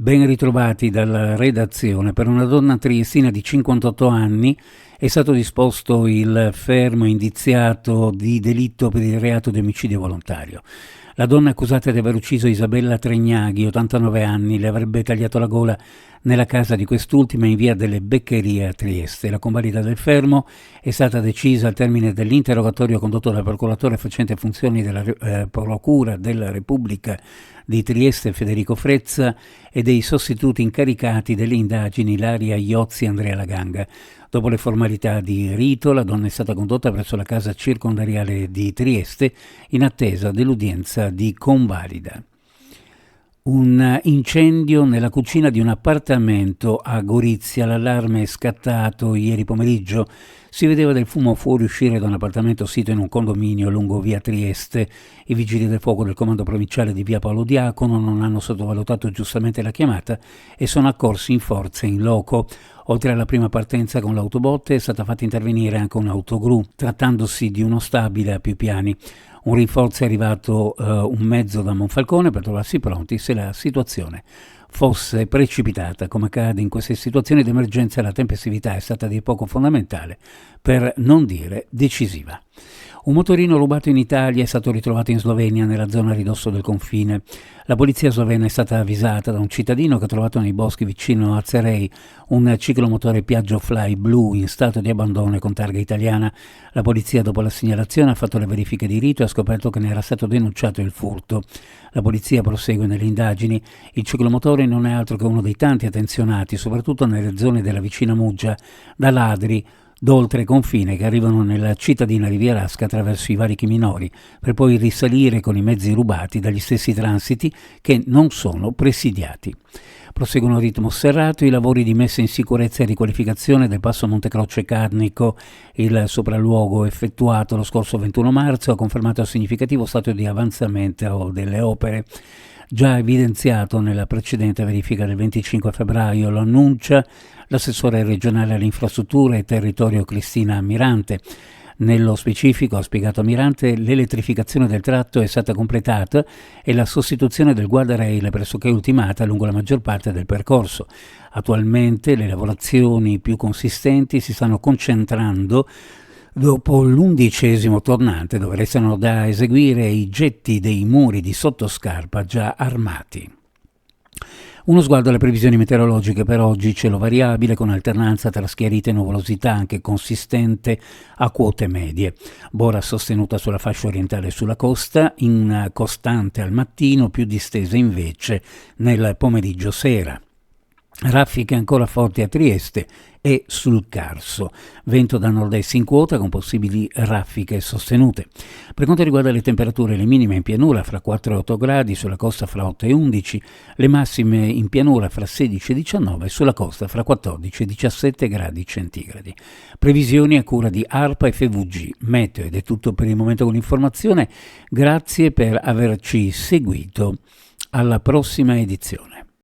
Ben ritrovati dalla redazione. Per una donna triestina di 58 anni è stato disposto il fermo indiziato di delitto per il reato di omicidio volontario. La donna accusata di aver ucciso Isabella Tregnaghi, 89 anni, le avrebbe tagliato la gola nella casa di quest'ultima in via delle Beccherie a Trieste. La convalida del fermo è stata decisa al termine dell'interrogatorio condotto dal procuratore facente funzioni della Procura della Repubblica di Trieste Federico Frezza e dei sostituti incaricati delle indagini Ilaria Iozzi e Andrea Laganga. Dopo le formalità di rito, la donna è stata condotta presso la casa circondariale di Trieste in attesa dell'udienza di convalida. Un incendio nella cucina di un appartamento a Gorizia. L'allarme è scattato ieri pomeriggio. Si vedeva del fumo fuoriuscire da un appartamento sito in un condominio lungo via Trieste. I vigili del fuoco del comando provinciale di via Paolo Diacono non hanno sottovalutato giustamente la chiamata e sono accorsi in forza in loco. Oltre alla prima partenza con l'autobotte è stata fatta intervenire anche un'autogru, trattandosi di uno stabile a più piani. Un rinforzo è arrivato un mezzo da Monfalcone per trovarsi pronti se la situazione fosse precipitata. Come accade in queste situazioni di emergenza, la tempestività è stata di poco fondamentale, per non dire decisiva. Un motorino rubato in Italia è stato ritrovato in Slovenia, nella zona a ridosso del confine. La polizia slovena è stata avvisata da un cittadino che ha trovato nei boschi vicino a Zerei un ciclomotore Piaggio Fly blu in stato di abbandono e con targa italiana. La polizia, dopo la segnalazione, ha fatto le verifiche di rito e ha scoperto che ne era stato denunciato il furto. La polizia prosegue nelle indagini. Il ciclomotore non è altro che uno dei tanti attenzionati, soprattutto nelle zone della vicina Muggia, da ladri d'oltre confine che arrivano nella cittadina rivierasca attraverso i valichi minori, per poi risalire con i mezzi rubati dagli stessi transiti che non sono presidiati. Proseguono a ritmo serrato i lavori di messa in sicurezza e riqualificazione del passo Montecroce Carnico. Il sopralluogo effettuato lo scorso 21 marzo ha confermato il significativo stato di avanzamento delle opere. Già evidenziato nella precedente verifica del 25 febbraio, lo annuncia l'assessore regionale alle infrastrutture e territorio Cristina Mirante. Nello specifico, ha spiegato Mirante, l'elettrificazione del tratto è stata completata e la sostituzione del guardrail pressoché ultimata lungo la maggior parte del percorso. Attualmente le lavorazioni più consistenti si stanno concentrando dopo l'11° tornante, dove restano da eseguire i getti dei muri di sottoscarpa già armati. Uno sguardo alle previsioni meteorologiche per oggi: cielo variabile con alternanza tra schiarite e nuvolosità anche consistente a quote medie. Bora sostenuta sulla fascia orientale e sulla costa, in costante al mattino, più distesa invece nel pomeriggio sera. Raffiche ancora forti a Trieste e sul Carso. Vento da nord-est in quota con possibili raffiche sostenute. Per quanto riguarda le temperature, le minime in pianura fra 4 e 8 gradi, sulla costa fra 8 e 11, le massime in pianura fra 16 e 19 e sulla costa fra 14 e 17 gradi centigradi. Previsioni a cura di ARPA e FVG Meteo. Ed è tutto per il momento con l'informazione. Grazie per averci seguito. Alla prossima edizione.